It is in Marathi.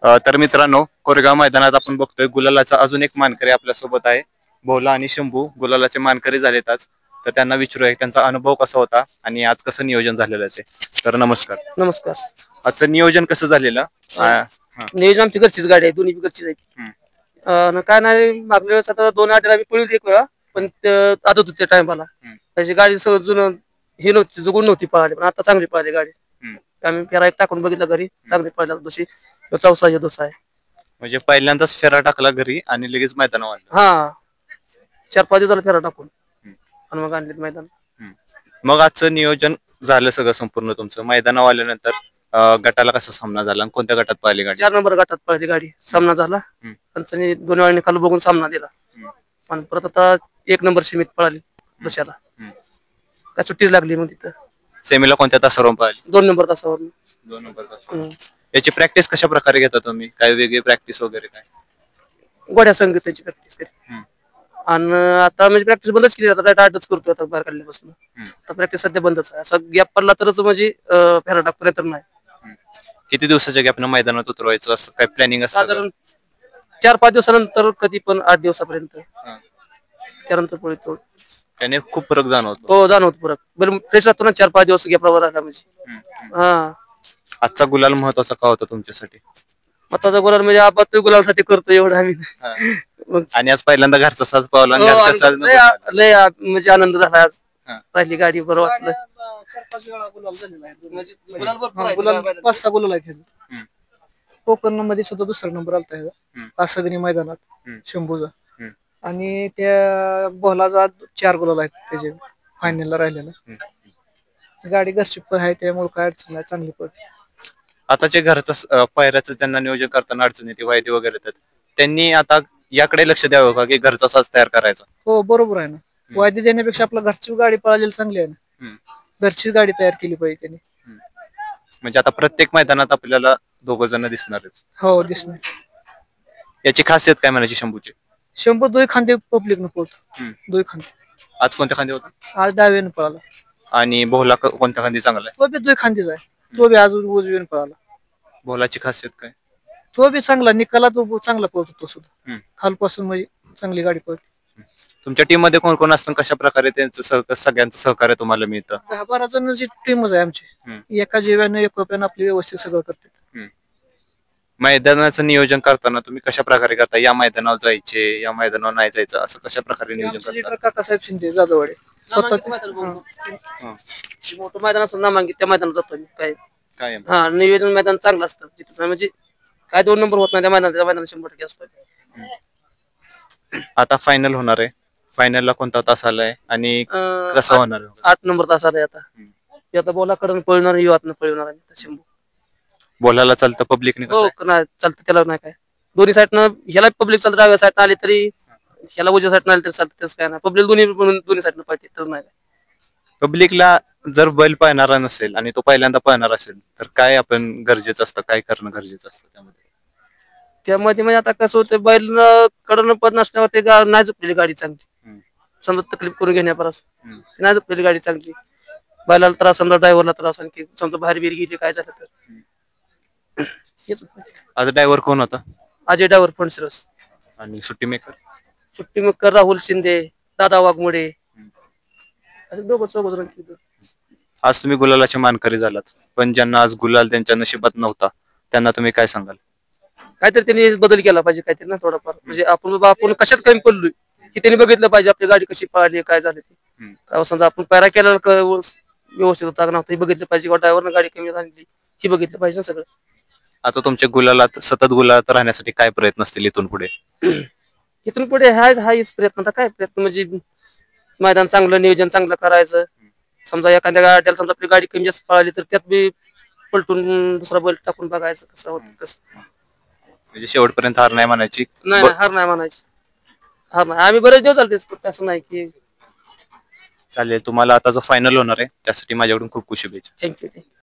तर मित्रांनो, कोरेगाव मैदानात आपण बघतोय गुलालाचा अजून एक मानकरी आपल्या सोबत आहे. भोला आणि शंभू गुलालाचे मानकरी झालेत आज. तर त्यांना विचारूया त्यांचा अनुभव कसा होता आणि आज कसं नियोजन झालेलं आहे ते. तर नमस्कार. नमस्कार. आजचं नियोजन कसं झालेलं? नियोजन आमची घरचीच गाडी आहे, दोन्ही घरचीच आहे. काय नाही, मागल्या वेळेस आता 2 आठवड्या आम्ही पळली एक वेळा, पण आदत होती त्या टायमाला. त्याची गाडी जुनं हे नव्हती, जुगून नव्हती पळाली, पण आता चांगली पळाली गाडी. आम्ही फेरा एक टाकून बघितलं घरी, चांगली पळाली दुसरी. चौसा दोसा आहे म्हणजे पहिल्यांदाच फेरा टाकला घरी आणि लगेच मैदानावर आणलं. हा, 4-5 दिवसाला फेरा टाकून आणि मग आणले मैदान. मग आजचं नियोजन झालं सगळं संपूर्ण तुमचं. मैदानावर आल्यानंतर गटाला कसा सामना झाला आणि कोणत्या गटात पाहिली गाडी? 4 नंबर गटात पळाली गाडी, सामना झाला. त्यांनी 2 वेळा निकाल बघून सामना दिला आणि परत आता 1 नंबर सीमित पळाली दुसऱ्याला. काय सुट्टीच लागली मग तिथं. सेमीला कोणत्या तासावरून पाहिली? 2 नंबर तासावर. 2 नंबर तासावर. याची प्रॅक्टिस कशा प्रकारे घेता तुम्ही? काय वेगळी प्रॅक्टिस वगैरे काय? गोड्या संगीताची प्रॅक्टिस केली आणि आता म्हणजे प्रॅक्टिस बंदच केली. आता डायरेक्ट आर्टच करतोय आता बाहेर काढल्यापासून. आता प्रॅक्टिस सध्या बंदच आहे. असं गॅप पडला तरच म्हणजे फेरा टाकतो, तर नाही. किती दिवसाच्या गॅपनं मैदानात उतरवायचं असं काय प्लॅनिंग असतं? साधारण 4-5 दिवसानंतर, कधी पण 8 दिवसापर्यंत त्यानंतर पळतो. त्याने खूप फरक जाणवतो. हो, जाणवतो फरक. बरं फ्रेश राहतो ना 4-5 दिवस गॅपवर राहिला म्हणजे. आजचा गुलाल महत्वाचा का होता तुमच्यासाठी? मताचा गुलाल म्हणजे आपण तो गुलालसाठी करतो एवढं आम्ही. आणि आज पहिल्यांदा घरचा साज पावला. लय म्हणजे आनंद झाला आज. राहिली गाडी, बरं वाटलं. 5-6 गुलाल आहेत. कोकण मध्ये सुद्धा 2रा नंबर आलता 5-6 दिनी मैदानात शंभूचा. आणि त्या बोलाचा 4 गुलाल आहेत त्याचे फायनलला राहिलेला. गाडी घरची आहे त्यामुळे काय अडचण नाही, चांगली पडते. आता जे घरचं पायऱ्याचं त्यांना नियोजन करताना अडचण येते, वायदी वगैरे येतात, त्यांनी आता याकडे लक्ष द्यावं का की घरचा साज तयार करायचा? हो, बरोबर आहे ना. वायदी देण्यापेक्षा आपल्या घरची गाडी पळालेली चांगली आहे ना. घरची गाडी तयार केली पाहिजे त्यांनी. म्हणजे आता प्रत्येक मैदानात आपल्याला 2 जण दिसणारच. हो, दिसणार. याची खासियत काय म्हणायची शंभूची? शंभू 2 खांदे पब्लिक न पळतो. 2 खांदे. आज कोणत्या खांदे होता? आज डाव्यानं पळाला. आणि भोला कोणत्या खांदी चांगला आहे? तो बी 2 खांदेच आहे. तो बी आज उजवीनं पळाला. भोलाची खासियत काय? तो बी चांगला निकाला, तो चांगला पळतो तो सुद्धा. खालपासून म्हणजे चांगली गाडी पळते. तुमच्या टीम मध्ये कोण कोण असतं, कशा प्रकारे त्यांचं सगळ्यांचं सहकार्य तुम्हाला मिळतं? 10-12 जणांची टीमच आहे आमची. एका जीवानं एकोप्यानं आपली व्यवस्थित सगळं करतात. मैदानाचं नियोजन करताना तुम्ही कशा प्रकारे करता? या मैदानावर जायचे, या मैदानावर नाही जायचं, असं कशा प्रकारे नियोजन करता? लीडर काकासाहेब शिंदे जाधववाडे स्वतः मोठं मैदान असं नामांकित, त्या मैदानात जातो काय. नियोजन मैदान चांगलं असतं तिथं, म्हणजे काय 2 नंबर होत नाही त्या मैदानात. 100% असतो. आता फायनल होणार आहे. फायनलला कोणता तास आलाय आणि कसं होणार? 8 नंबर तास आलाय आता. आता बोलाकडून पळणार, युवातनं पळणार आहे शंभू. बोलायला चालतं पब्लिक? हो, नाही चालतं, त्याला नाही काय. दोन्ही साईडनं ह्याला पब्लिक चालतं, डाव्या साईडनं आली तरी, ह्याला उजव्या साईडनं आली तरी चालतं. त्याच काय नाही, पब्लिक दोन्ही साईडनं पळते, तसं नाही. पब्लिकला जर बैल पळणारा नसेल आणि तो पहिल्यांदा पळणार असेल तर काय आपण गरजेचं असतं, काय करणं गरजेचं असतं त्यामध्ये? म्हणजे आता कसं होतं, बैल कडनं पद नसल्यावर ते नाही झुकलेली गाडी चांगली. समजा तकलीफ करून घेण्यापर्यंत नाही झुकलेली गाडी चांगली. बैलाला त्रास, समजा ड्रायव्हरला त्रास, आणखी समजा बाहेर बीर गेली काय झालं तर. आज ड्रायव्हर कोण होता? अजय ड्रायव्हर फणसरस. आणि सुट्टी मेकर राहुल शिंदे, दादा वाघमोडे, दोघं. आज तुम्ही गुलालाचे मानकरी झालात, पण ज्यांना आज गुलाल त्यांच्या नशिबात नव्हता त्यांना तुम्ही काय सांगाल? काहीतरी त्यांनी बदल केला पाहिजे, काहीतरी ना थोडाफार. म्हणजे आपण कशात कमी पडलोय हे त्यांनी बघितलं पाहिजे. आपली गाडी कशी पळाली, काय झाली ते. समजा आपण पैरा केला व्यवस्थित होता का नव्हता हे बघितलं पाहिजे. ड्रायव्हरनं गाडी कमी झाली हे बघितलं पाहिजे ना सगळं. आता तुमच्या गुलालात सतत गुलालात राहण्यासाठी काय प्रयत्न असतील इथून पुढे? इथून पुढे हाच प्रयत्न. आता काय प्रयत्न म्हणजे मैदान चांगलं, नियोजन चांगलं करायचं. समजा एखाद्या गाड्याला समजा आपली गाडी कमी जास्त पळाली तर त्यात बी पलटून दुसरा बैल टाकून बघायचं कसं होतं कसं. म्हणजे शेवटपर्यंत हार नाही म्हणायची? नाही, हार नाही म्हणायची. हार नाही. आम्ही बरेच दिवस चालते, असं नाही की. चालेल. तुम्हाला आता जो फायनल होणार आहे त्यासाठी माझ्याकडून खूप खूप शुभेच्छा. थँक्यू.